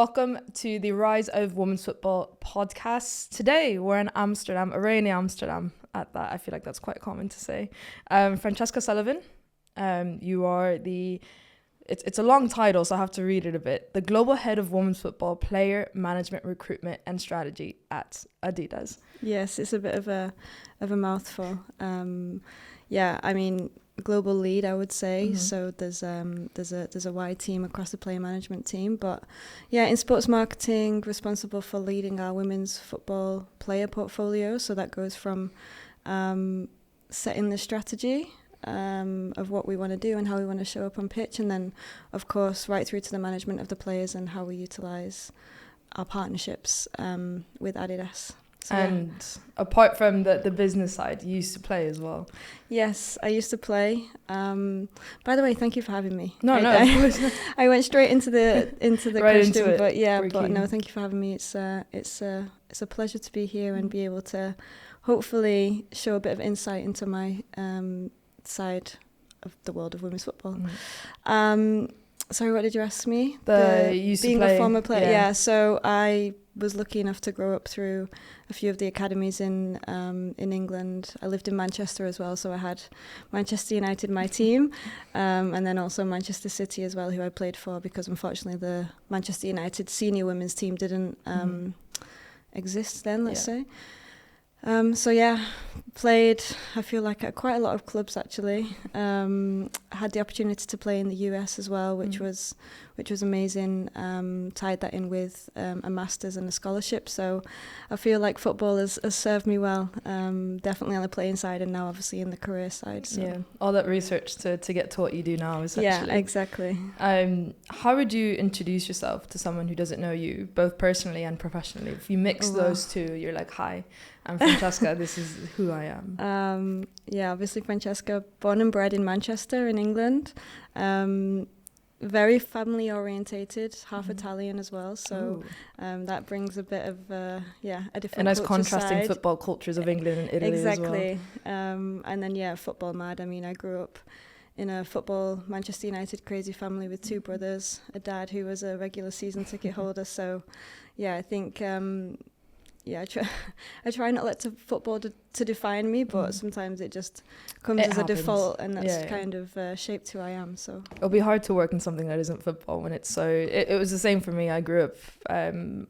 welcome to the Rise of Women's Football podcast. Today we're in Amsterdam, a rainy Amsterdam at that. I feel like that's quite common to say. Francesca Sullivan, you are it's a long title, so I have to read it a bit. The Global Head of Women's Football, Player Management, Recruitment and Strategy at Adidas. Yes, it's a bit of a mouthful. Global lead, I would say. Mm-hmm. So there's a wide team across the player management team, but in sports marketing, responsible for leading our women's football player portfolio. So that goes from setting the strategy of what we want to do and how we want to show up on pitch, and then of course right through to the management of the players and how we utilize our partnerships with Adidas. So, and apart from the business side, you used to play as well. Yes, I used to play. By the way, thank you for having me. I went straight into the right question, into thank you for having me. It's a pleasure to be here and be able to hopefully show a bit of insight into my side of the world of women's football. Sorry, what did you ask me? Being a former player. Yeah, so I was lucky enough to grow up through a few of the academies in England. I lived in Manchester as well, so I had Manchester United, my team, and then also Manchester City as well, who I played for, because unfortunately the Manchester United senior women's team didn't exist then, let's say. Played, I feel like, at quite a lot of clubs actually. Had the opportunity to play in the US as well, which was amazing. Tied that in with a master's and a scholarship. So I feel like football has served me well, definitely on the playing side and now obviously in the career side. So. Yeah, all that research to get to what you do now, essentially. Yeah, exactly. How would you introduce yourself to someone who doesn't know you, both personally and professionally? If you mix those two, you're like, hi, I'm Francesca, this is who I am. Obviously Francesca, born and bred in Manchester in England. Very family orientated, half Italian as well. So that brings a bit of a different a nice contrasting side. Football cultures of England and Italy exactly. as well. And then football mad. I mean, I grew up in a football Manchester United crazy family with two brothers, a dad who was a regular season ticket holder. So I think I try not let football to define me, but sometimes it just comes as happens. A default, and that's kind of shaped who I am. So it'll be hard to work in something that isn't football when it's so. It was the same for me. I grew up.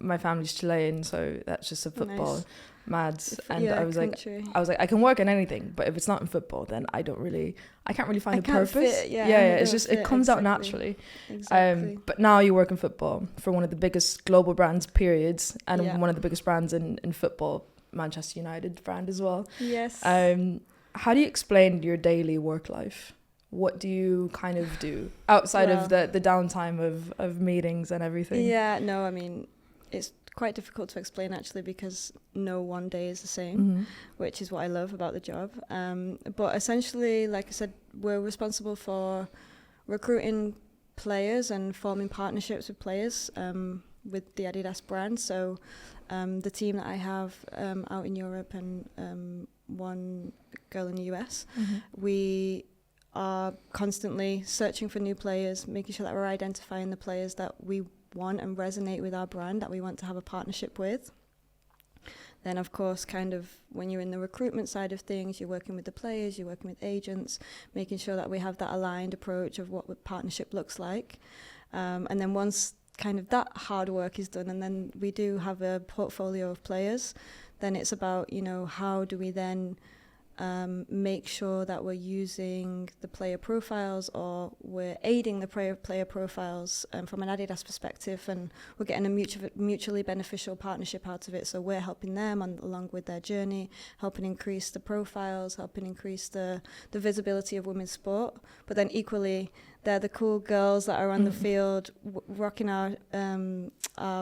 My family's Chilean, so that's just a football mad. And I was country. like, I can work in anything, but if it's not in football, then I can't really find a purpose. It's just it comes out naturally. Exactly. But now you work in football for one of the biggest global brands, periods, and one of the biggest brands in football, Manchester United brand as well. Yes. How do you explain your daily work life? What do you kind of do outside of the downtime of meetings and everything? Yeah, no, I mean, it's quite difficult to explain actually, because no one day is the same, which is what I love about the job. But essentially, like I said, we're responsible for recruiting players and forming partnerships with players with the Adidas brand. So the team that I have out in Europe and one girl in the US, we are constantly searching for new players, making sure that we're identifying the players that we want and resonate with our brand, that we want to have a partnership with. Then of course, kind of when you're in the recruitment side of things, you're working with the players, you're working with agents, making sure that we have that aligned approach of what the partnership looks like. And then once kind of that hard work is done, and then we do have a portfolio of players, then it's about, how do we then make sure that we're using the player profiles, or we're aiding the player profiles from an Adidas perspective, and we're getting a mutually beneficial partnership out of it. So we're helping them along with their journey, helping increase the profiles, helping increase the visibility of women's sport. But then equally, they're the cool girls that are on the field rocking our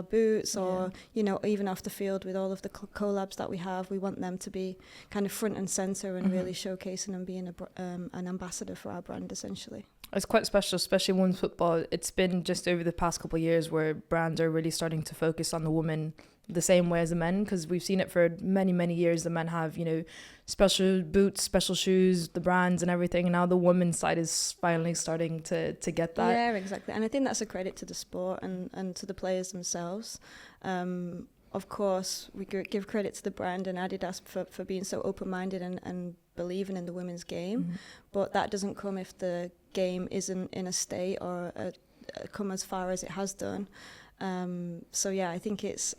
boots, or even off the field with all of the collabs that we have. We want them to be kind of front and center and really showcasing and being an ambassador for our brand, essentially. It's quite special, especially women's football. It's been just over the past couple of years where brands are really starting to focus on the women the same way as the men, because we've seen it for many, many years. The men have, special boots, special shoes, the brands and everything. And now the women's side is finally starting to get that. Yeah, exactly. And I think that's a credit to the sport and to the players themselves. Of course, we give credit to the brand and Adidas for being so open-minded and believing in the women's game. Mm-hmm. But that doesn't come if the game isn't in a state or come as far as it has done. So yeah, I think it's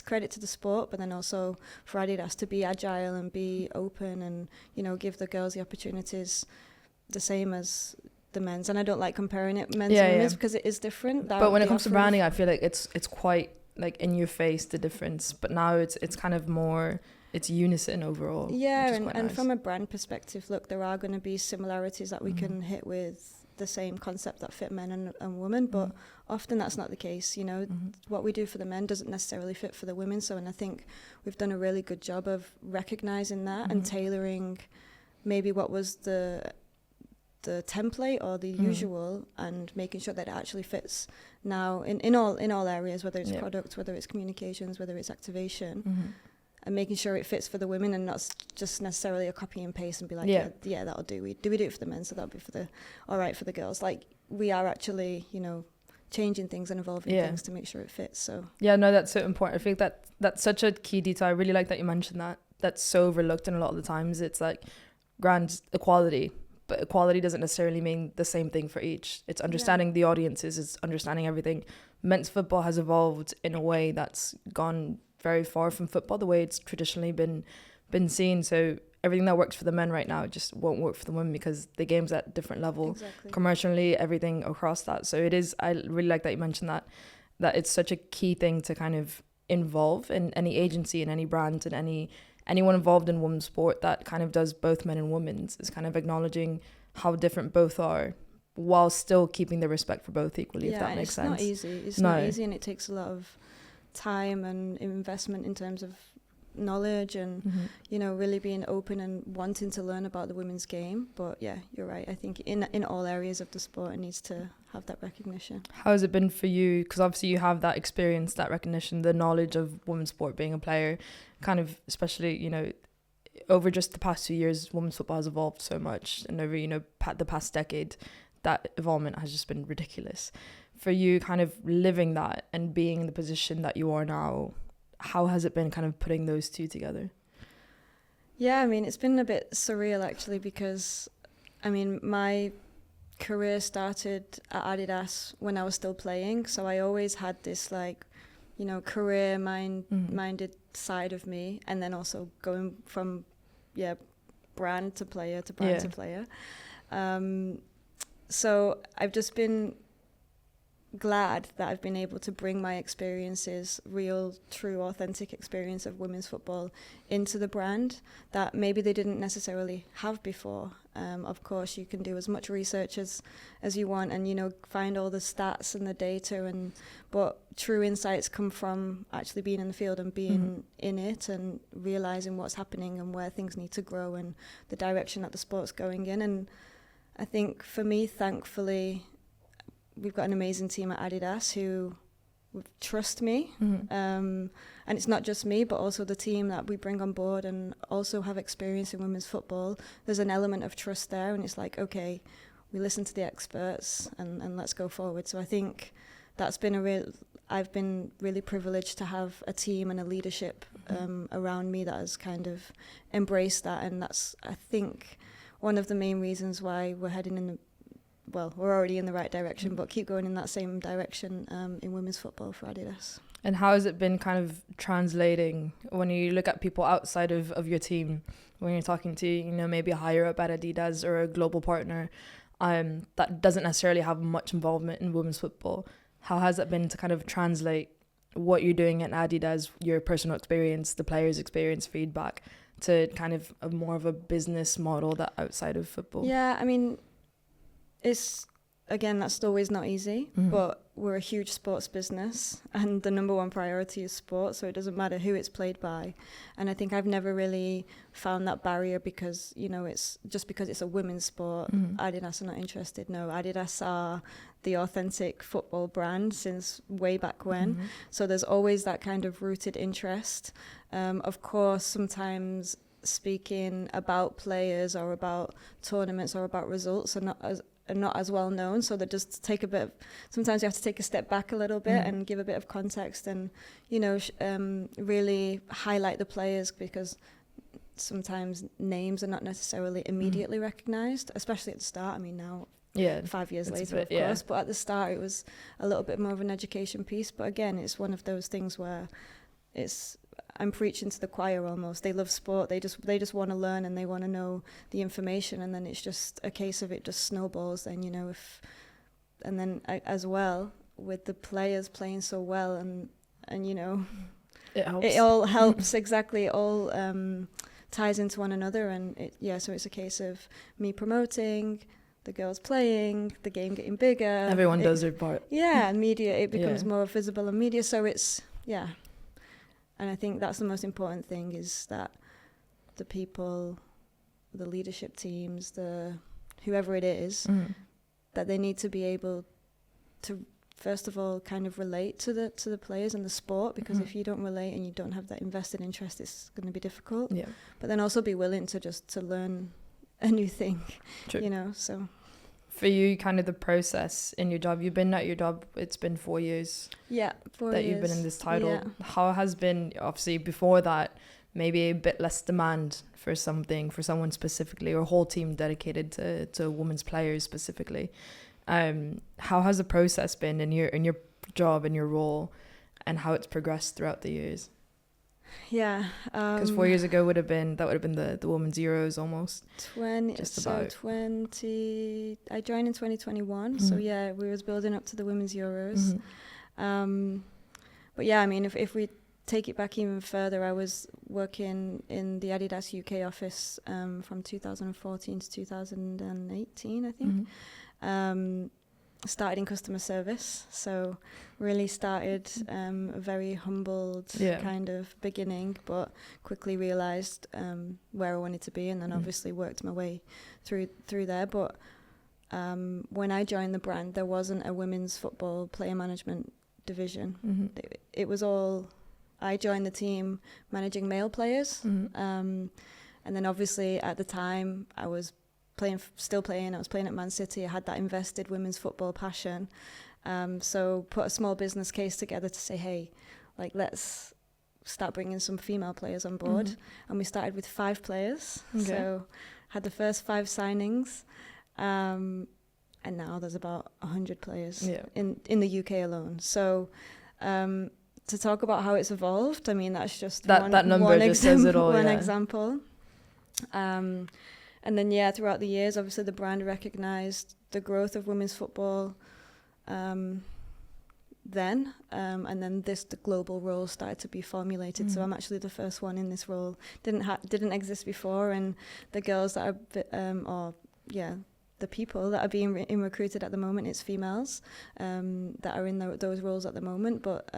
credit to the sport, but then also for Adidas to be agile and be open and, give the girls the opportunities the same as the men's. And I don't like comparing it men's and women's because it is different. But when it comes to branding, I feel like it's quite like in your face, the difference. But now it's kind of more, it's unison overall. Yeah, and nice. From a brand perspective, look, there are going to be similarities that we can hit with the same concept that fit men and women, but often that's not the case. What we do for the men doesn't necessarily fit for the women. So, and I think we've done a really good job of recognizing that and tailoring maybe what was the template or the usual, and making sure that it actually fits now in all areas, whether it's product, whether it's communications, whether it's activation. And making sure it fits for the women and not just necessarily a copy and paste and be like, yeah, that'll do. We do it for the men, so that'll be all right for the girls. Like, we are actually, changing things and evolving things to make sure it fits. So yeah, no, that's so important. I think that's such a key detail. I really like that you mentioned that. That's so overlooked, and a lot of the times it's like grand equality, but equality doesn't necessarily mean the same thing for each. It's understanding the audiences, it's understanding everything. Men's football has evolved in a way that's gone very far from football, the way it's traditionally been seen. So everything that works for the men right now just won't work for the women, because the game's at a different level, commercially, everything across that. So it is, I really like that you mentioned that it's such a key thing to kind of involve in any agency and any brand and anyone involved in women's sport that kind of does both men and women's, is kind of acknowledging how different both are while still keeping the respect for both equally, if that makes sense. It's not easy, and it takes a lot of time and investment in terms of knowledge and really being open and wanting to learn about the women's game. But yeah, you're right, I think in all areas of the sport it needs to have that recognition. How has it been for you, because obviously you have that experience, that recognition, the knowledge of women's sport, being a player, kind of, especially over just the past 2 years, women's football has evolved so much, and over the past decade that evolvement has just been ridiculous. For you, kind of living that and being in the position that you are now, how has it been kind of putting those two together? Yeah, I mean, it's been a bit surreal actually, because I mean, my career started at Adidas when I was still playing, so I always had this career minded side of me, and then also going from brand to player to brand to player. So I've just been glad that I've been able to bring my experiences, real, true, authentic experience of women's football into the brand that maybe they didn't necessarily have before. Of course, you can do as much research as you want and, find all the stats and the data, but true insights come from actually being in the field and being in it and realising what's happening and where things need to grow and the direction that the sport's going in. And I think for me, thankfully, we've got an amazing team at Adidas who trust me. And it's not just me, but also the team that we bring on board and also have experience in women's football. There's an element of trust there, and it's like, okay, we listen to the experts and let's go forward. So I think that's been I've been really privileged to have a team and a leadership around me that has kind of embraced that. And that's, I think, one of the main reasons why we're heading we're already in the right direction, but keep going in that same direction in women's football for Adidas. And how has it been kind of translating when you look at people outside of your team, when you're talking to, maybe a higher up at Adidas or a global partner that doesn't necessarily have much involvement in women's football? How has it been to kind of translate what you're doing at Adidas, your personal experience, the players' experience, feedback, to kind of more of a business model that outside of football? Yeah, I mean, it's again, that's always not easy, but we're a huge sports business and the number one priority is sport, so it doesn't matter who it's played by. And I think I've never really found that barrier because, you know, it's just because it's a women's sport, Adidas are not interested. No, Adidas are the authentic football brand since way back when. So there's always that kind of rooted interest. Of course, sometimes speaking about players or about tournaments or about results are not as well known, so that just take a bit of, sometimes you have to take a step back a little bit and give a bit of context and, you know, really highlight the players, because sometimes names are not necessarily immediately recognized, especially at the start. I mean, now 5 years later, of course, but at the start it was a little bit more of an education piece. But again, it's one of those things where I'm preaching to the choir almost. They love sport. They just want to learn and they want to know the information, and then it's just a case of it just snowballs. Then, you know, and then as well with the players playing so well, and you know, it all helps. Exactly, it all ties into one another, and so it's a case of me promoting, the girls playing, the game getting bigger. Everyone does their part. Yeah, media. It becomes more visible in media, so it's And I think that's the most important thing, is that the people, the leadership teams, whoever it is, that they need to be able to, first of all, kind of relate to the players and the sport, because if you don't relate and you don't have that invested interest, it's going to be difficult. Yeah. But then also be willing to learn a new thing. True. You know, so. For you, kind of the process in your job, you've been at your job, it's been 4 years. Yeah, 4 years. That you've been in this title. Yeah. How has been, obviously before that, maybe a bit less demand for someone specifically, or a whole team dedicated to women's players specifically. How has the process been in your job, in your role, and how it's progressed throughout the years? Yeah, because 4 years ago would have been the women's Euros almost. 20. I joined in 2021, so yeah, we was building up to the women's Euros. But yeah, I mean, if we take it back even further, I was working in the Adidas UK office from 2014 to 2018, I think. Started in customer service, so really started a very humbled kind of beginning, but quickly realised where I wanted to be, and then obviously worked my way through there. But when I joined the brand, there wasn't a women's football player management division. It was all, I joined the team managing male players, and then obviously at the time I was still playing. I was playing at Man City. I had that invested women's football passion. So put a small business case together to say, hey, like, let's start bringing some female players on board. And we started with 5 players. Okay. So had the first 5 signings. And now there's about 100 players in the UK alone. So to talk about how it's evolved, I mean, that's just that number just says it all. One example. And then, throughout the years, obviously the brand recognised the growth of women's football then. And then the global role started to be formulated. So I'm actually the first one in this role. Didn't exist before. And the girls that are, the people that are being recruited at the moment, it's females that are in those roles at the moment. But,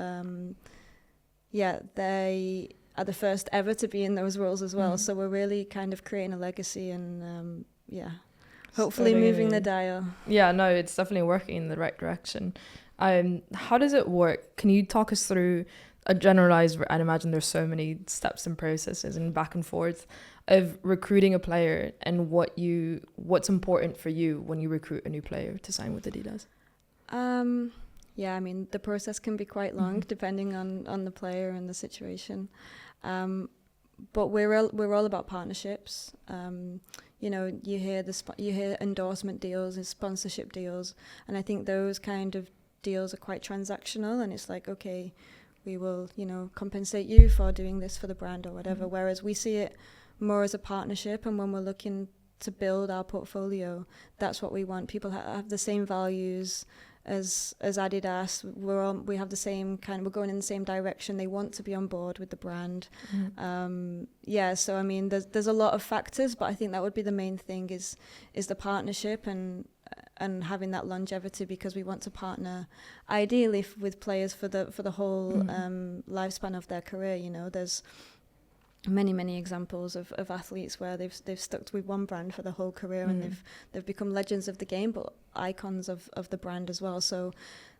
they are the first ever to be in those roles as well. So we're really kind of creating a legacy and, hopefully moving the dial. Yeah, no, it's definitely working in the right direction. How does it work? Can you talk us through a generalized, I'd imagine there's so many steps and processes and back and forth of recruiting a player, and what's important for you when you recruit a new player to sign with Adidas? Yeah, I mean, the process can be quite long depending on the player and the situation. But we're all about partnerships. You know, you hear endorsement deals and sponsorship deals, and I think those kind of deals are quite transactional, and it's like, okay, we will, you know, compensate you for doing this for the brand or whatever. Whereas we see it more as a partnership, and when we're looking to build our portfolio, that's what we want. People have the same values, as Adidas. We have the same we're going in the same direction. They want to be on board with the brand. So I mean, there's a lot of factors, but I think that would be the main thing is the partnership and having that longevity, because we want to partner ideally with players for the whole lifespan of their career. You know, there's many examples of athletes where they've stuck with one brand for the whole career, and they've become legends of the game, but icons of the brand as well. So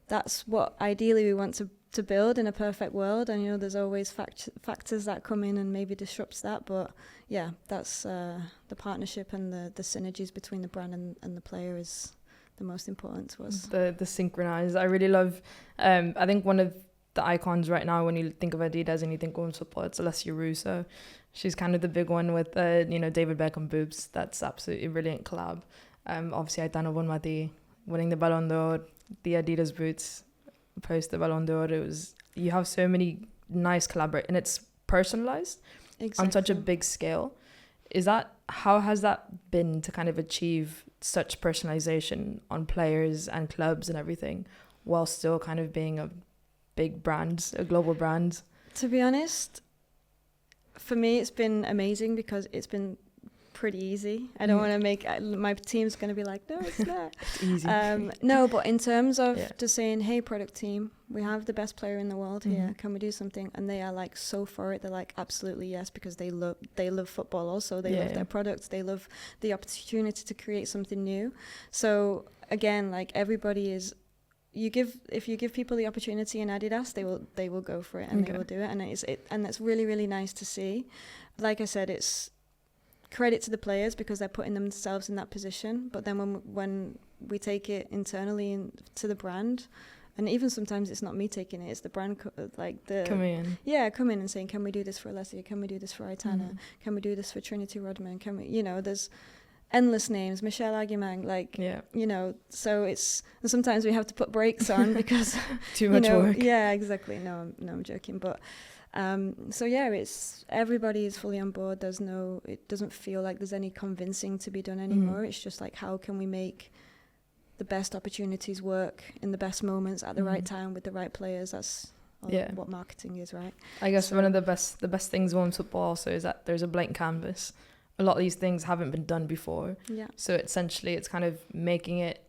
that's what ideally we want to build in a perfect world. And, you know, there's always factors that come in and maybe disrupts that, but yeah, that's the partnership and the synergies between the brand and the player is the most important to us. The synchronized. I really love I think one of the icons right now, when you think of Adidas and you think women's football, it's Alessia Russo. She's kind of the big one with David Beckham boobs. That's absolutely a brilliant collab. Obviously Aitana Bonmati winning the Ballon d'Or, the Adidas boots post the Ballon d'Or. You have so many nice collaborate, and it's personalized on such a big scale. How has that been to kind of achieve such personalization on players and clubs and everything, while still kind of being a big brand, a global brand? To be honest, for me, it's been amazing because it's been pretty easy. I don't want to make my team's going to be like, no, it's not. It's easy. No, but in terms of just saying, hey, product team, we have the best player in the world here. Can we do something? And they are like so for it. They're like, absolutely yes, because they love football also. They love their products. They love the opportunity to create something new. So again, like everybody is. If you give people the opportunity in Adidas, they will go for it and they will do it, and that's really, really nice to see. Like I said, it's credit to the players because they're putting themselves in that position. But then when we take it internally to the brand, and even sometimes it's not me taking it, it's the brand coming in and saying, can we do this for Alessia? Can we do this for Aitana? Can we do this for Trinity Rodman? Can we? You know, there's endless names, Michelle Aguimang, so it's, and sometimes we have to put brakes on because too much work. Yeah, exactly. No, I'm joking, but it's everybody is fully on board. It doesn't feel like there's any convincing to be done anymore. It's just like, how can we make the best opportunities work in the best moments at the right time with the right players? That's what marketing is, right? I guess one of the best things on football also is that there's a blank canvas. A lot of these things haven't been done before. Yeah. So essentially it's kind of making it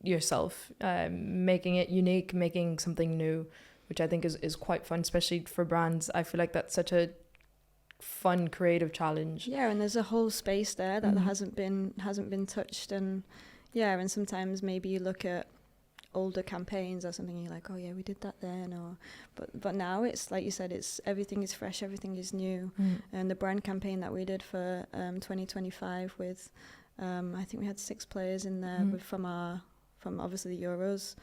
yourself, making it unique, making something new, which I think is quite fun, especially for brands. I feel like that's such a fun, creative challenge. Yeah, and there's a whole space there that hasn't been touched, and sometimes maybe you look at older campaigns or something, you're like, oh yeah, we did that then, but now it's like you said, it's everything is fresh, everything is new. And the brand campaign that we did for 2025 with I think we had 6 players in there from obviously the Euros,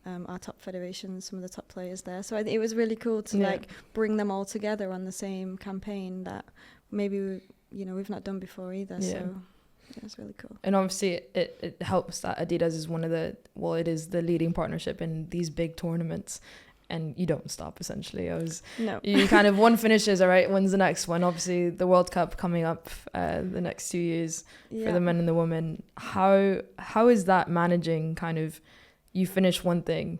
our top federations, some of the top players there, so it was really cool to like bring them all together on the same campaign that maybe we've not done before either. So yeah, it's really cool. And obviously it helps that Adidas is it is the leading partnership in these big tournaments, and you don't stop essentially. You kind of one finishes, all right, when's the next one? Obviously the World Cup coming up the next 2 years for the men and the women. How is that managing kind of, you finish one thing,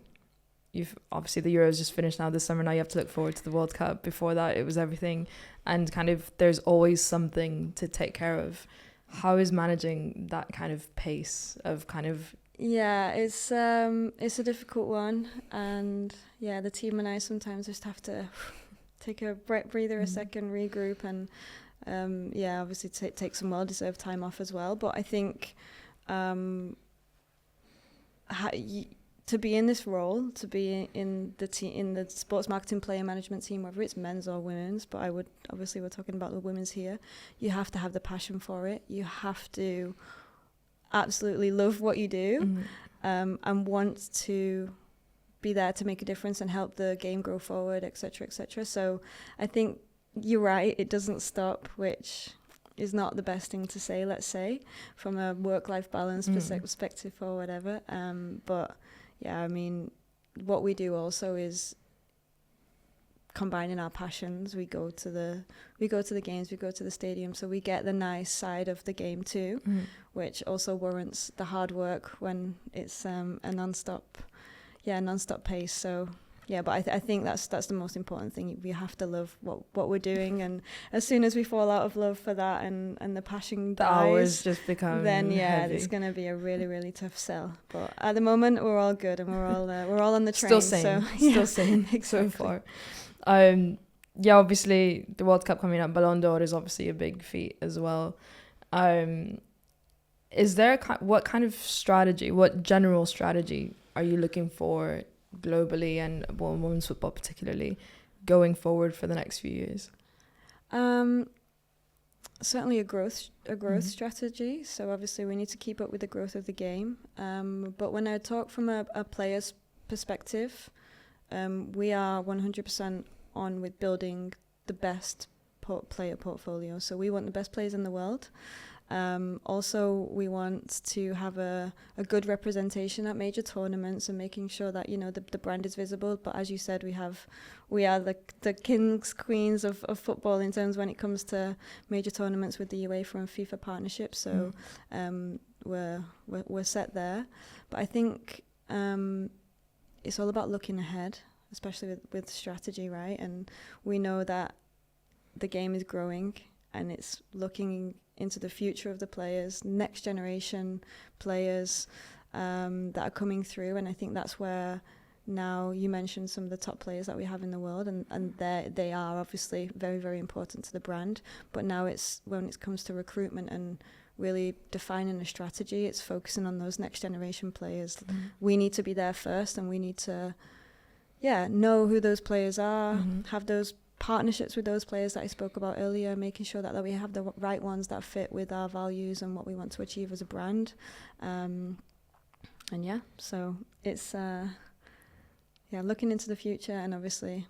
you've obviously the Euros just finished now this summer, now you have to look forward to the World Cup. Before that it was everything, and kind of there's always something to take care of. How is managing that kind of pace of kind of... Yeah, it's a difficult one, and the team and I sometimes just have to take a breather, a second, regroup, and obviously take some well-deserved time off as well. But I think to be in this role, to be in the sports marketing player management team, whether it's men's or women's, but we're talking about the women's here, you have to have the passion for it. You have to absolutely love what you do, and want to be there to make a difference and help the game grow forward, etc., etc. So I think you're right, it doesn't stop, which is not the best thing to say, let's say, from a work-life balance perspective or whatever. But yeah, I mean, what we do also is combining our passions. We go to the games, we go to the stadium, so we get the nice side of the game too, which also warrants the hard work when it's a non-stop pace. So yeah, but I think that's the most important thing. We have to love what we're doing, and as soon as we fall out of love for that and the passion dies, the hours just become then heavy. It's going to be a really, really tough sell. But at the moment, we're all good, and we're all on the train. Still sane, still sane exactly. so far. Obviously the World Cup coming up, Ballon d'Or is obviously a big feat as well. Is there what kind of strategy, what general strategy are you looking for globally and women's football particularly going forward for the next few years? Certainly a growth strategy. So obviously we need to keep up with the growth of the game. But when I talk from a player's perspective, we are 100% on with building the best player portfolio. So we want the best players in the world. Also, we want to have a good representation at major tournaments and making sure that, the brand is visible. But as you said, we are the kings, queens of football in terms when it comes to major tournaments with the UEFA and FIFA partnership. So we're set there. But I think it's all about looking ahead, especially with strategy, right? And we know that the game is growing and it's looking into the future of the players, next generation players that are coming through. And I think that's where now you mentioned some of the top players that we have in the world, and they are obviously very, very important to the brand. But now it's when it comes to recruitment and really defining a strategy, it's focusing on those next generation players. We need to be there first, and we need to know who those players are, have those partnerships with those players that I spoke about earlier, making sure that we have the right ones that fit with our values and what we want to achieve as a brand. So it's looking into the future and obviously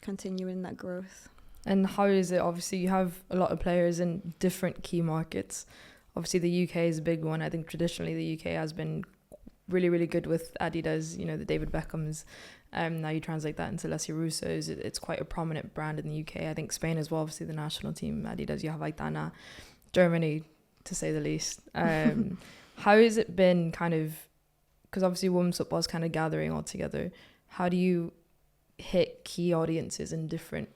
continuing that growth. And how is it? Obviously you have a lot of players in different key markets. Obviously the UK is a big one. I think traditionally the UK has been really, really good with Adidas, the David Beckhams. Now you translate that into Alessia Russo's. It's quite a prominent brand in the UK. I think Spain as well, obviously the national team, Adidas, you have Aitana. Germany, to say the least. How has it been because obviously women's football is kind of gathering all together. How do you hit key audiences in different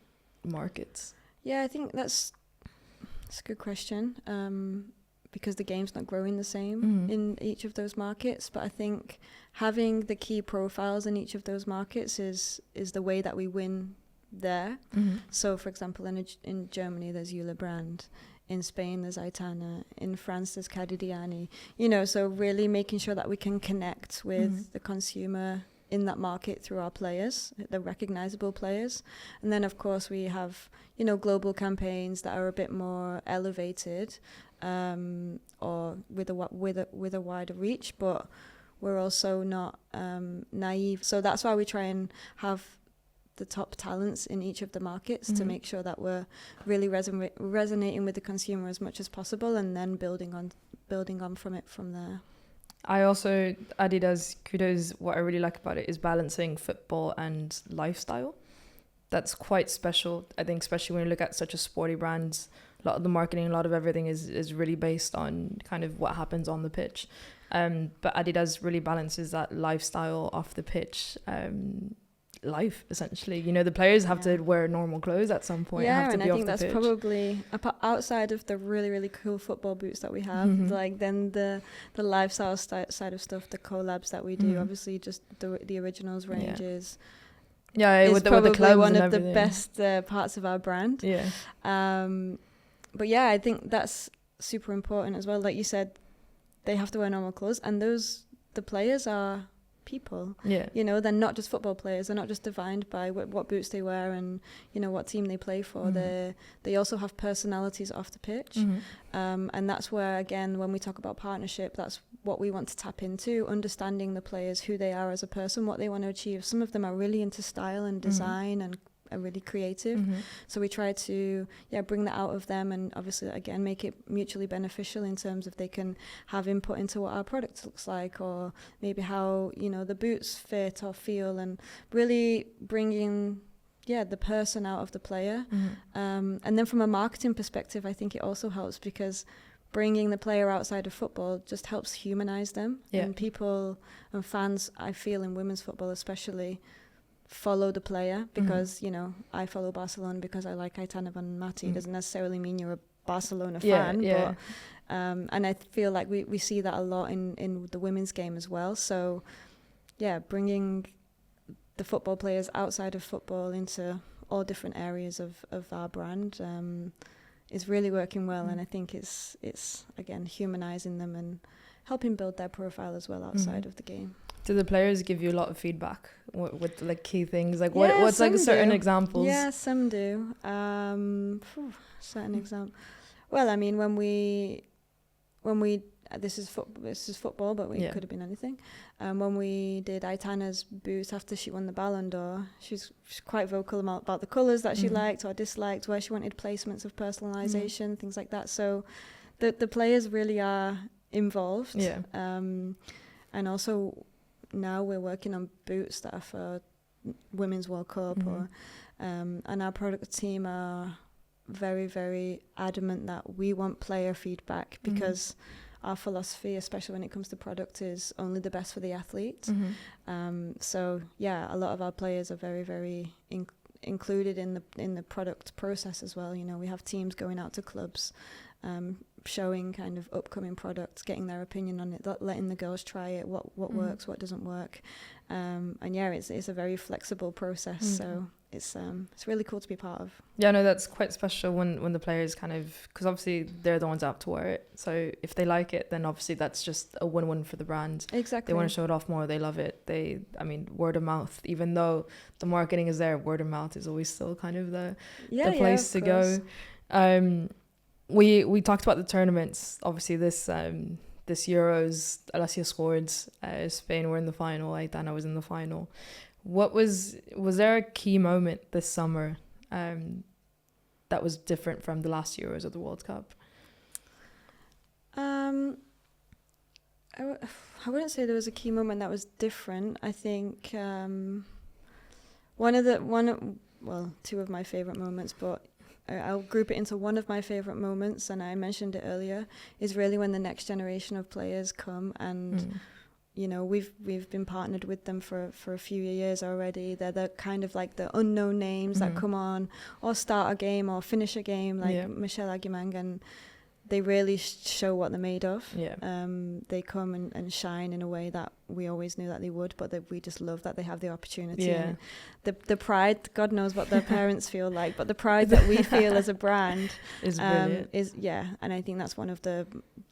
markets? Yeah, I think that's a good question. Because the game's not growing the same in each of those markets. But I think having the key profiles in each of those markets is the way that we win there. So, for example, in Germany, there's Eula Brand. In Spain, there's Aitana. In France, there's Cadidiani. So really making sure that we can connect with the consumer in that market through our players, the recognizable players. And then, of course, we have, global campaigns that are a bit more elevated, or with a wider reach, but we're also not naive. So that's why we try and have the top talents in each of the markets to make sure that we're really resonating with the consumer as much as possible, and then building on from it from there. I also, Adidas, kudos, what I really like about it is balancing football and lifestyle. That's quite special, I think, especially when you look at such a sporty brand. A lot of the marketing, a lot of everything is really based on kind of what happens on the pitch. But Adidas really balances that lifestyle off the pitch life, essentially. The players have to wear normal clothes at some point. Yeah, have to and be I off think the that's pitch. probably, outside of the really, really cool football boots that we have, then the lifestyle side of stuff, the collabs that we do, obviously just the originals ranges. Yeah, is with the probably clubs one and of the everything. best parts of our brand. Yeah. But yeah, I think that's super important as well. Like you said, they have to wear normal clothes, and the players are people. Yeah. They're not just football players. They're not just defined by what boots they wear and what team they play for. They also have personalities off the pitch, and that's where, again, when we talk about partnership, that's what we want to tap into, understanding the players, who they are as a person, what they want to achieve. Some of them are really into style and design and are really creative, so we try to bring that out of them, and obviously again make it mutually beneficial in terms of they can have input into what our product looks like, or maybe how the boots fit or feel, and really bringing the person out of the player. And then from a marketing perspective, I think it also helps because bringing the player outside of football just helps humanize them. And people and fans, I feel in women's football especially, follow the player because, you know, I follow Barcelona because I like Aitana Van Mati. It doesn't necessarily mean you're a Barcelona fan, but and I feel like we see that a lot in the women's game as well. So bringing the football players outside of football into all different areas of our brand is really working well, and I think it's again humanizing them and helping build their profile as well outside of the game. Do the players give you a lot of feedback with like key things? Like what's like certain examples? Yeah, some do. Certain example. Well, I mean, when we this is football, but it could have been anything. When we did Aitana's boots after she won the Ballon d'Or, she's quite vocal about the colours that she liked or disliked, where she wanted placements of personalisation, things like that. So the players really are involved. Yeah. And also now we're working on boots that are for Women's World Cup, or and our product team are very, very adamant that we want player feedback because our philosophy, especially when it comes to product, is only the best for the athlete. So a lot of our players are very, very included in the product process as well. You know, we have teams going out to clubs, showing kind of upcoming products, getting their opinion on it, letting the girls try it, what works, what doesn't work, and it's a very flexible process. So it's really cool to be part of. Yeah, no, that's quite special when the players kind of, because obviously they're the ones out to wear it. So if they like it, then obviously that's just a win-win for the brand. Exactly. They want to show it off more. They love it. Word of mouth. Even though the marketing is there, word of mouth is always still kind of the place to go. We talked about the tournaments. Obviously, this Euros, Alessia scored. Spain were in the final. Aitana was in the final. Was there a key moment this summer that was different from the last Euros or the World Cup? I wouldn't say there was a key moment that was different. I think two of my favorite moments, but I'll group it into one of my favorite moments, and I mentioned it earlier, is really when the next generation of players come, and you know, we've been partnered with them for a few years already. They're the kind of like the unknown names that come on or start a game or finish a game, like Michelle Aguimang, and they really show what they're made of. They come and shine in a way that we always knew that they would, but that we just love that they have the opportunity. And the pride, God knows what their parents feel like, but the pride that we feel as a brand is brilliant. And I think that's one of the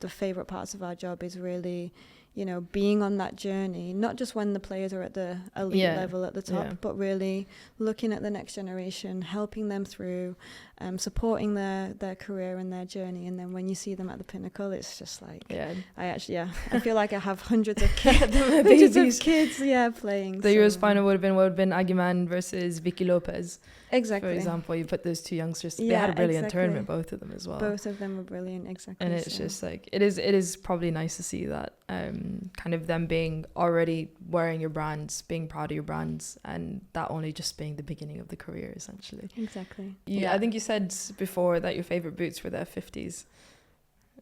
favorite parts of our job, is really, you know, being on that journey, not just when the players are at the elite level at the top, but really looking at the next generation, helping them through, supporting their career and their journey. And then when you see them at the pinnacle, it's just like, I feel like I have hundreds of kids playing. The Euros final would have been Aguiman versus Vicky Lopez. Exactly. For example, you put those two youngsters, they had a brilliant tournament, both of them as well. Both of them were brilliant, exactly. And it's just like, it is probably nice to see that, kind of them being already wearing your brands, being proud of your brands, and that only just being the beginning of the career, essentially. Exactly. I think you said before that your favorite boots were the F50s.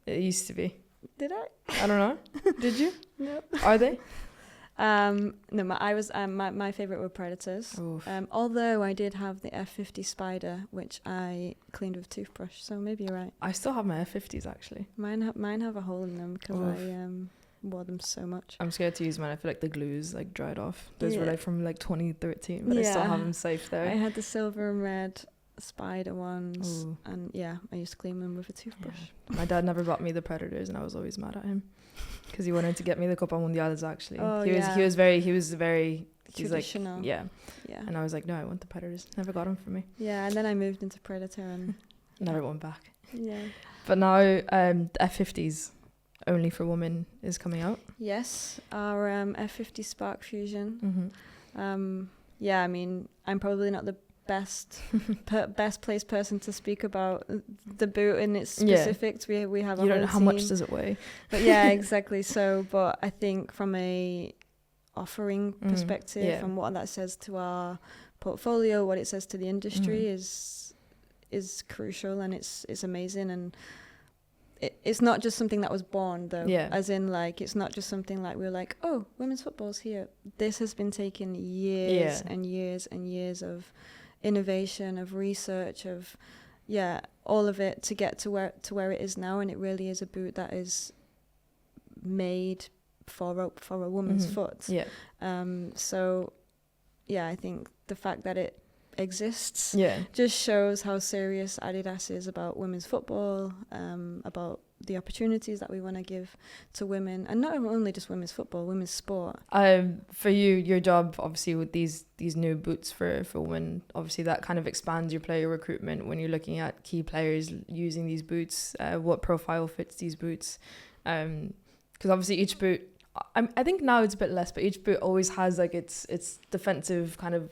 It used to be. Did I? I don't know. Did you? No. Are they? No, my favorite were Predators. Although I did have the F50 Spider, which I cleaned with a toothbrush, so maybe you're right. I still have my F50s actually. Mine have a hole in them because I wore them so much. I'm scared to use mine. I feel like the glue's like dried off. Those were like from like 2013, but I still have them safe there. I had the silver and red Spider ones, and I used to clean them with a toothbrush. My dad never bought me the Predators, and I was always mad at him because he wanted to get me the Copa Mundiales. Actually, he was very traditional. Like, and I was like, no, I want the Predators. Never got them for me. Yeah, and then I moved into Predator and never went back. Yeah, but now F50s only for women is coming out. Yes, our F50 Sparkfusion. I mean, I'm probably not the best placed person to speak about the boot in its specifics. We have you don't know how much does it weigh, but exactly. So, but I think from a offering perspective and what that says to our portfolio, what it says to the industry is crucial, and it's amazing. And it's not just something that was born though, as in like it's not just something like we're like, oh, women's football's here. This has been taking years and years and years of innovation, of research, of all of it to get to where it is now. And it really is a boot that is made for a woman's foot. So I think the fact that it exists just shows how serious Adidas is about women's football, about the opportunities that we want to give to women, and not only just women's football, women's sport. For you, your job obviously with these new boots for women, obviously that kind of expands your player recruitment when you're looking at key players using these boots, what profile fits these boots, because obviously each boot, I think now it's a bit less, but each boot always has like its defensive kind of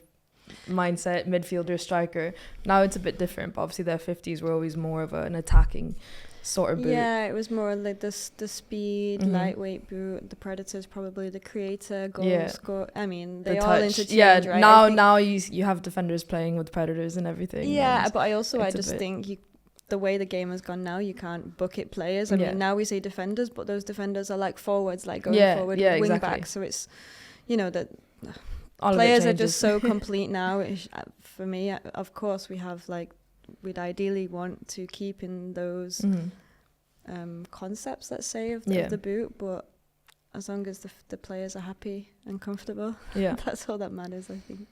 mindset, midfielder, striker. Now it's a bit different, but obviously the F50s were always more of an attacking sort of boot. Yeah, it was more like the speed, lightweight boot. The Predator's probably the creator, goal score. I mean, they all interchange, right? Now you have defenders playing with Predators and everything. Yeah, but I just think the way the game has gone now, you can't bucket players. I mean, now we say defenders, but those defenders are like forwards, like going forward with wing backs. So it's, that all players are just so complete now. For me, of course, we'd ideally want to keep in those concepts, let's say, of the boot, but as long as the players are happy and comfortable, that's all that matters, I think.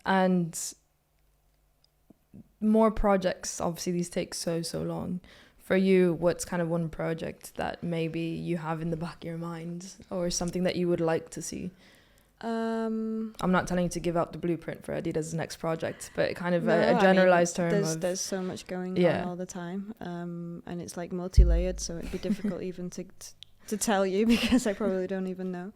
And more projects, obviously these take so long. For you, what's kind of one project that maybe you have in the back of your mind, or something that you would like to see? I'm not telling you to give out the blueprint for Adidas' next project, but kind of a generalized term. There's so much going on all the time, and it's like multi-layered, so it'd be difficult even to tell you, because I probably don't even know.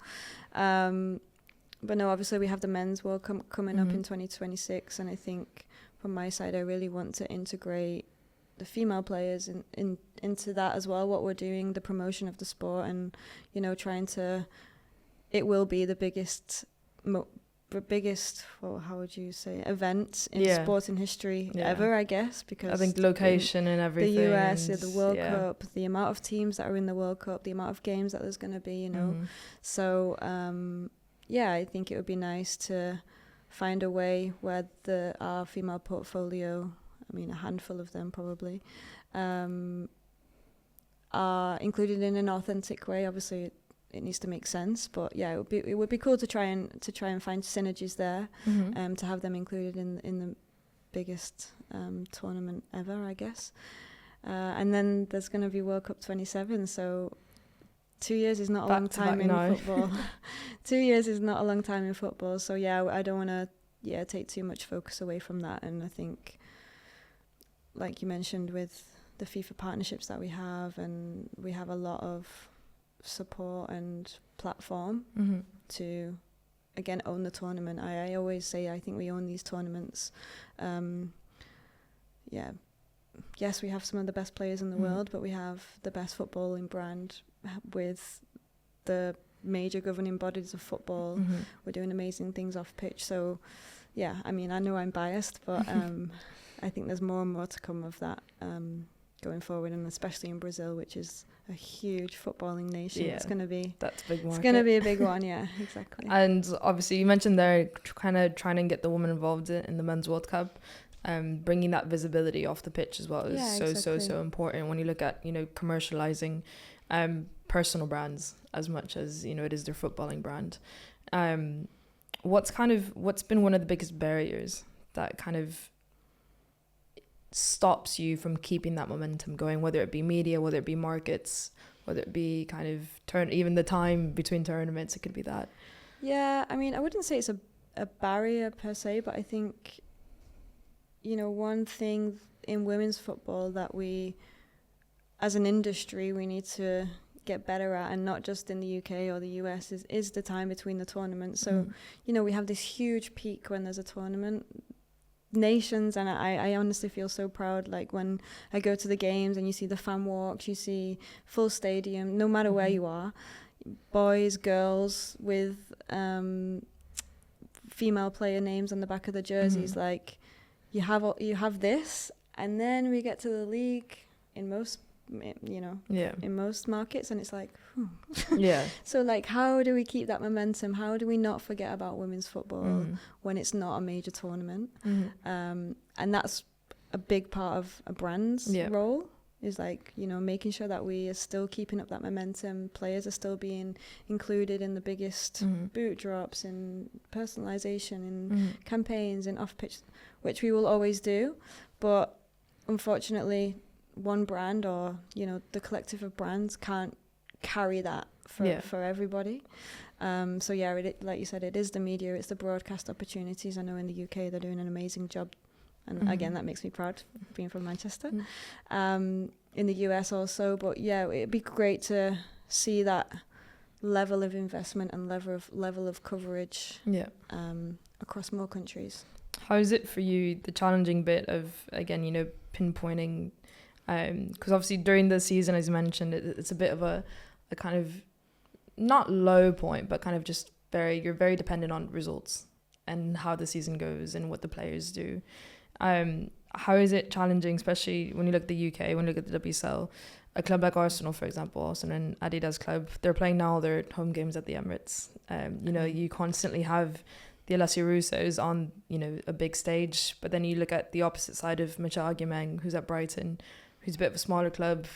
But no, obviously we have the Men's World Cup coming up in 2026, and I think from my side I really want to integrate the female players into that as well, what we're doing, the promotion of the sport, and trying to. It will be the biggest, well, how would you say, event in sporting history ever, I guess, because I think location and everything. The US, the World Cup, the amount of teams that are in the World Cup, the amount of games that there's going to be, So, I think it would be nice to find a way where our female portfolio, I mean, a handful of them probably, are included in an authentic way. Obviously, it needs to make sense, but it would be cool to try and find synergies there, to have them included in the biggest tournament ever, I guess. And then there's going to be World Cup 27, so 2 years is not a long time in football. 2 years is not a long time in football, so I don't want to take too much focus away from that. And I think, like you mentioned, with the FIFA partnerships that we have, and we have a lot of support and platform to again own the tournament. I always say I think we own these tournaments. Yes, we have some of the best players in the world, but we have the best footballing brand with the major governing bodies of football. We're doing amazing things off pitch, so I mean, I know I'm biased, but I think there's more and more to come of that going forward, and especially in Brazil, which is a huge footballing nation. It's going to be that's a big market. It's going to be a big one. Yeah, exactly. And obviously you mentioned they're kind of trying to get the women involved in the Men's World Cup, bringing that visibility off the pitch as well is so important when you look at commercializing personal brands as much as it is their footballing brand. What's been one of the biggest barriers that kind of stops you from keeping that momentum going, whether it be media, whether it be markets, whether it be kind of even the time between tournaments? It could be that. I mean, I wouldn't say it's a barrier per se, but I think one thing in women's football that we as an industry we need to get better at, and not just in the UK or the US, is the time between the tournaments. So we have this huge peak when there's a tournament, nations, and I honestly feel so proud, like when I go to the games and you see the fan walks, you see full stadium, no matter where you are, boys, girls, with female player names on the back of the jerseys. Like you have this, and then we get to the league in most, in most markets, and it's like, So like, how do we keep that momentum? How do we not forget about women's football when it's not a major tournament? And that's a big part of a brand's role, is like, making sure that we are still keeping up that momentum. Players are still being included in the biggest boot drops, in personalization, in campaigns, in off pitch, which we will always do. But unfortunately, one brand, or the collective of brands, can't carry that for everybody. Like you said, it is the media, it's the broadcast opportunities. I know in the UK they're doing an amazing job, and again, that makes me proud, being from Manchester. In the US also, but it'd be great to see that level of investment and level of coverage across more countries. How is it for you, the challenging bit of, again, pinpointing, because obviously during the season, as you mentioned, it's a bit of a kind of not low point, but kind of just you're very dependent on results and how the season goes and what the players do. How is it challenging, especially when you look at the UK, when you look at the WSL, a club like Arsenal, for example, Arsenal and Adidas club, they're playing now their home games at the Emirates. You constantly have the Alessia Russos on, a big stage, but then you look at the opposite side of Michelle Aguimeng, who's at Brighton, who's a bit of a smaller club,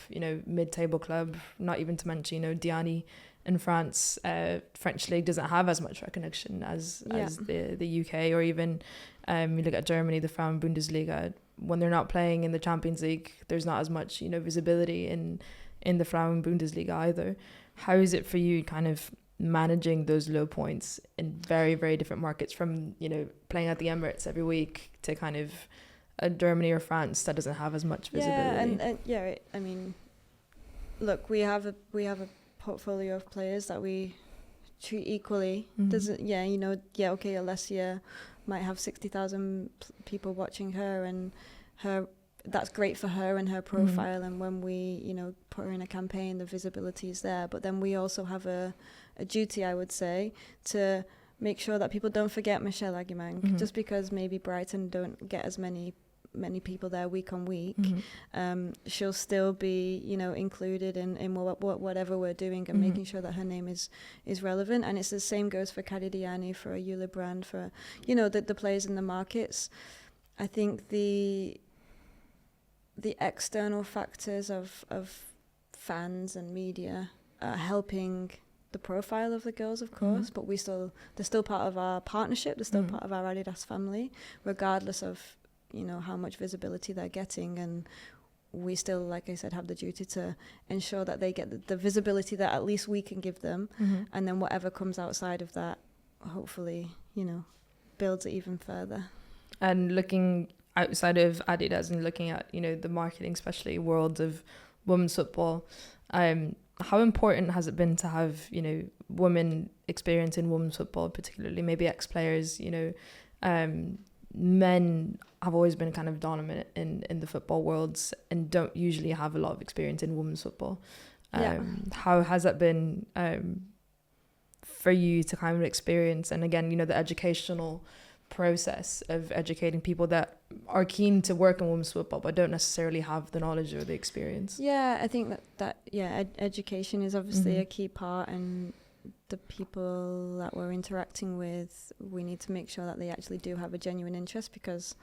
mid-table club, not even to mention, Diani in France. French league doesn't have as much recognition as the UK, or even you look at Germany, the Frauen Bundesliga. When they're not playing in the Champions League, there's not as much, visibility in the Frauen Bundesliga either. How is it for you kind of managing those low points in very, very different markets, from, playing at the Emirates every week to kind of Germany or France that doesn't have as much visibility? I mean, look, we have a portfolio of players that we treat equally. Alessia might have 60,000 people watching her, and that's great for her and her profile. And when we, put her in a campaign, the visibility is there. But then we also have a duty, I would say, to make sure that people don't forget Michelle Aguimeng. Just because maybe Brighton don't get as many people there week on week, she'll still be, included in whatever we're doing, and making sure that her name is relevant. And it's the same goes for Kadi Diani, for Eula Brand, for the players in the markets. I think the external factors of fans and media are helping the profile of the girls, of course, but they're still part of our partnership, they're still part of our Adidas family, regardless of how much visibility they're getting. And we still, like I said, have the duty to ensure that they get the visibility that at least we can give them. And then whatever comes outside of that, hopefully, builds it even further. And looking outside of Adidas and looking at, the marketing, especially world of women's football, how important has it been to have, women experience in women's football, particularly maybe ex-players? Men have always been kind of dominant in the football worlds and don't usually have a lot of experience in women's football. How has that been for you to kind of experience, and again, the educational process of educating people that are keen to work in women's football but don't necessarily have the knowledge or the experience? I think that education is obviously a key part, and the people that we're interacting with, we need to make sure that they actually do have a genuine interest, because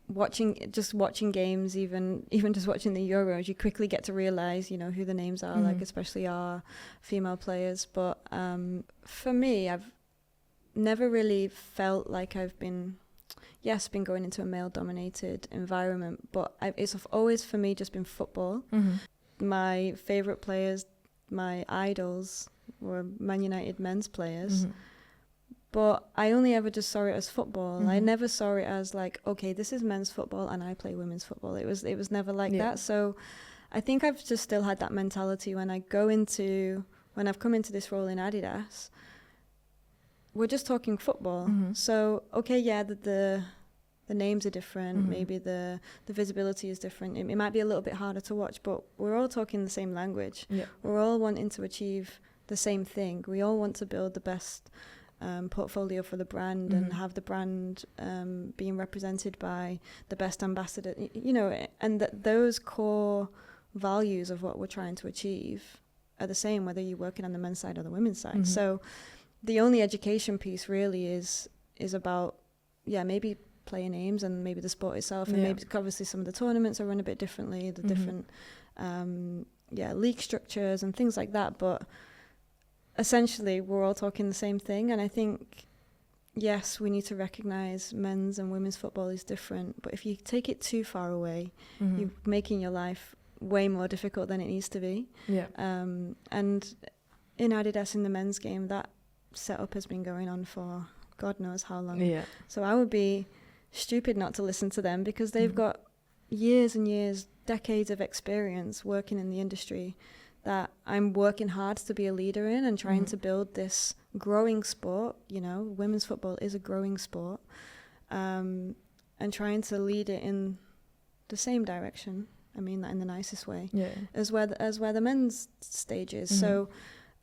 watching games, even just watching the Euros, you quickly get to realize who the names are, like especially our female players. But for me, I've never really felt like I've been going into a male-dominated environment, but it's always, for me, just been football. My favourite players, my idols, were Man United men's players, but I only ever just saw it as football. I never saw it as like, okay, this is men's football and I play women's football. It was never like that. So I think I've just still had that mentality when I've come into this role in Adidas. We're just talking football. So, okay, the names are different. Maybe the visibility is different. It might be a little bit harder to watch, but we're all talking the same language. We're all wanting to achieve the same thing. We all want to build the best portfolio for the brand and have the brand being represented by the best ambassador, and that those core values of what we're trying to achieve are the same whether you're working on the men's side or the women's side. So the only education piece really is about maybe player names and maybe the sport itself, and maybe obviously some of the tournaments are run a bit differently, the different league structures and things like that, but essentially we're all talking the same thing. And I think, yes, we need to recognize men's and women's football is different, but if you take it too far away, you're making your life way more difficult than it needs to be. And in Adidas, in the men's game, that setup has been going on for God knows how long. So I would be stupid not to listen to them, because they've got years and years, decades of experience working in the industry that I'm working hard to be a leader in, and trying to build this growing sport. Women's football is a growing sport, and trying to lead it in the same direction. I mean that in the nicest way, as where the men's stage is. So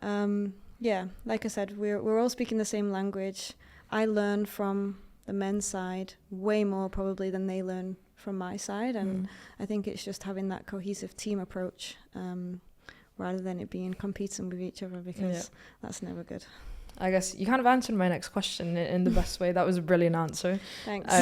like I said, we're all speaking the same language. I learn from the men's side way more probably than they learn from my side, and I think it's just having that cohesive team approach, rather than it being competing with each other, because that's never good. I guess you kind of answered my next question in the best way. That was a brilliant answer. Thanks.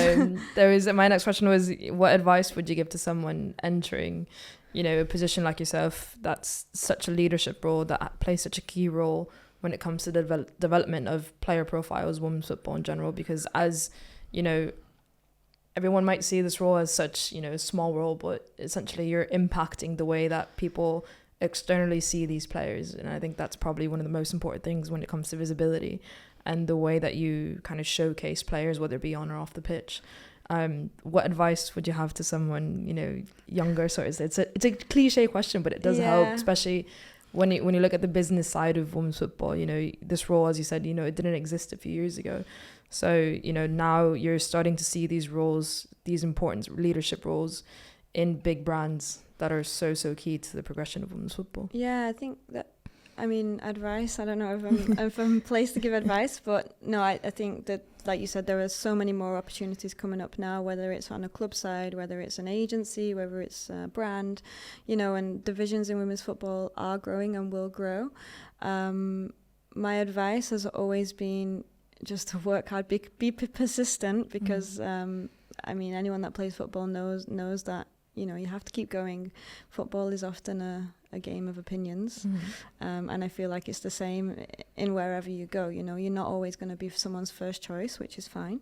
My next question was, what advice would you give to someone entering, a position like yourself that's such a leadership role, that plays such a key role when it comes to the development of player profiles, women's football in general? Because as, everyone might see this role as such, a small role, but essentially you're impacting the way that people externally see these players. And I think that's probably one of the most important things when it comes to visibility and the way that you kind of showcase players, whether it be on or off the pitch. What advice would you have to someone, younger? Sort of, it's a cliche question, but it does help, especially when you look at the business side of women's football. This role, as you said, it didn't exist a few years ago. So, now you're starting to see these roles, these important leadership roles in big brands that are so key to the progression of women's football. Yeah, I think that, advice, I don't know if I'm placed to give advice, but no, I think that, like you said, there are so many more opportunities coming up now, whether it's on a club side, whether it's an agency, whether it's a brand, and divisions in women's football are growing and will grow. My advice has always been just to work hard, be persistent, because, anyone that plays football knows that, you have to keep going. Football is often a game of opinions, and I feel like it's the same in wherever you go. You're not always going to be someone's first choice, which is fine,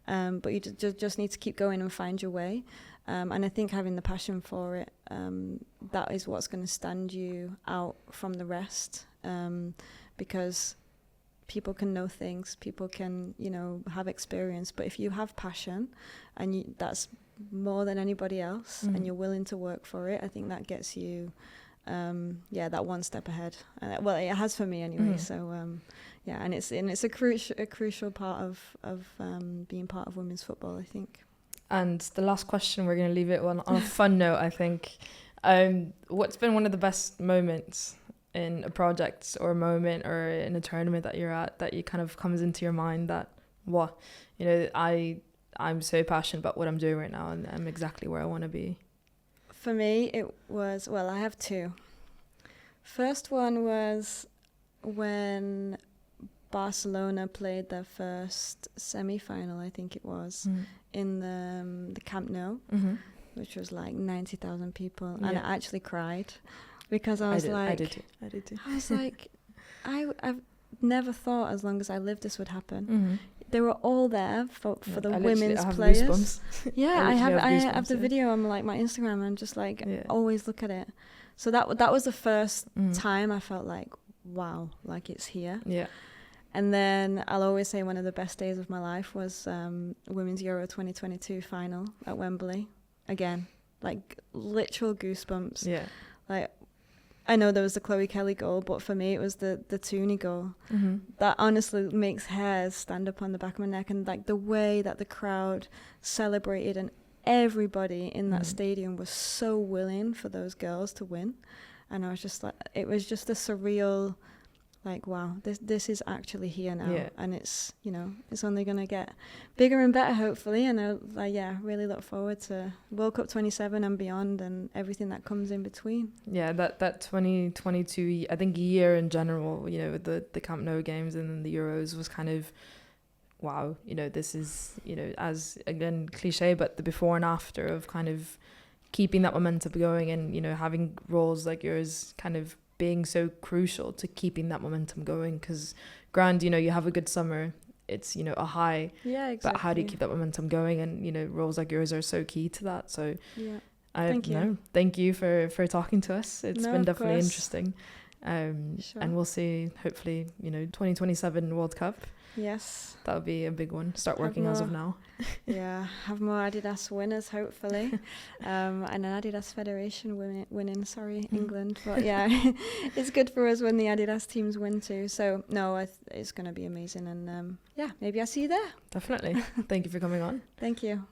but you just need to keep going and find your way. And I think having the passion for it, that is what's going to stand you out from the rest, because people can know things, people can, have experience, but if you have passion, and that's more than anybody else, and you're willing to work for it, I think that gets you that one step ahead. Well, it has for me anyway. So and it's a crucial part of being part of women's football, I think. And the last question, we're going to leave it on a fun note, I think. What's been one of the best moments in a project or a moment or in a tournament that you're at, that you kind of comes into your mind that, I'm so passionate about what I'm doing right now, and I'm exactly where I want to be? For me, it was, I have two. First one was when Barcelona played their first semi-final, I think it was, in the Camp Nou, which was like 90,000 people, and I actually cried, because I did too. I was like, I've never thought as long as I lived this would happen. They were all there for the women's players. I have the video on my Instagram, and just always look at it. So that was the first time I felt like, wow, like it's here. Yeah. And then I'll always say one of the best days of my life was Women's Euro 2022 final at Wembley. Again, literal goosebumps. Yeah. I know there was the Chloe Kelly goal, but for me it was the Tooney goal. That honestly makes hairs stand up on the back of my neck, and the way that the crowd celebrated, and everybody in that stadium was so willing for those girls to win. And I was just it was just a surreal like, wow, this is actually here now. Yeah. And it's, you know, it's only going to get bigger and better, hopefully. And I really look forward to World Cup 27 and beyond, and everything that comes in between. Yeah, that 2022, I think, year in general, you know, with the Camp Nou games and then the Euros was kind of, wow, you know, this is, you know, as, again, cliche, but the before and after of kind of keeping that momentum going, and, you know, having roles like yours kind of being so crucial to keeping that momentum going. Because grand, you know, you have a good summer, it's, you know, a high. Yeah, exactly. But how do you keep that momentum going? And, you know, roles like yours are so key to that. So yeah, thank you for talking to us. It's been definitely interesting. Sure. And we'll see, hopefully, you know, 2027 World Cup. Yes. That would be a big one. Start working as of now. Yeah, have more Adidas winners, hopefully. And an Adidas Federation winning, England. But yeah, it's good for us when the Adidas teams win too. So, no, it's going to be amazing. And yeah, maybe I'll see you there. Definitely. Thank you for coming on. Thank you.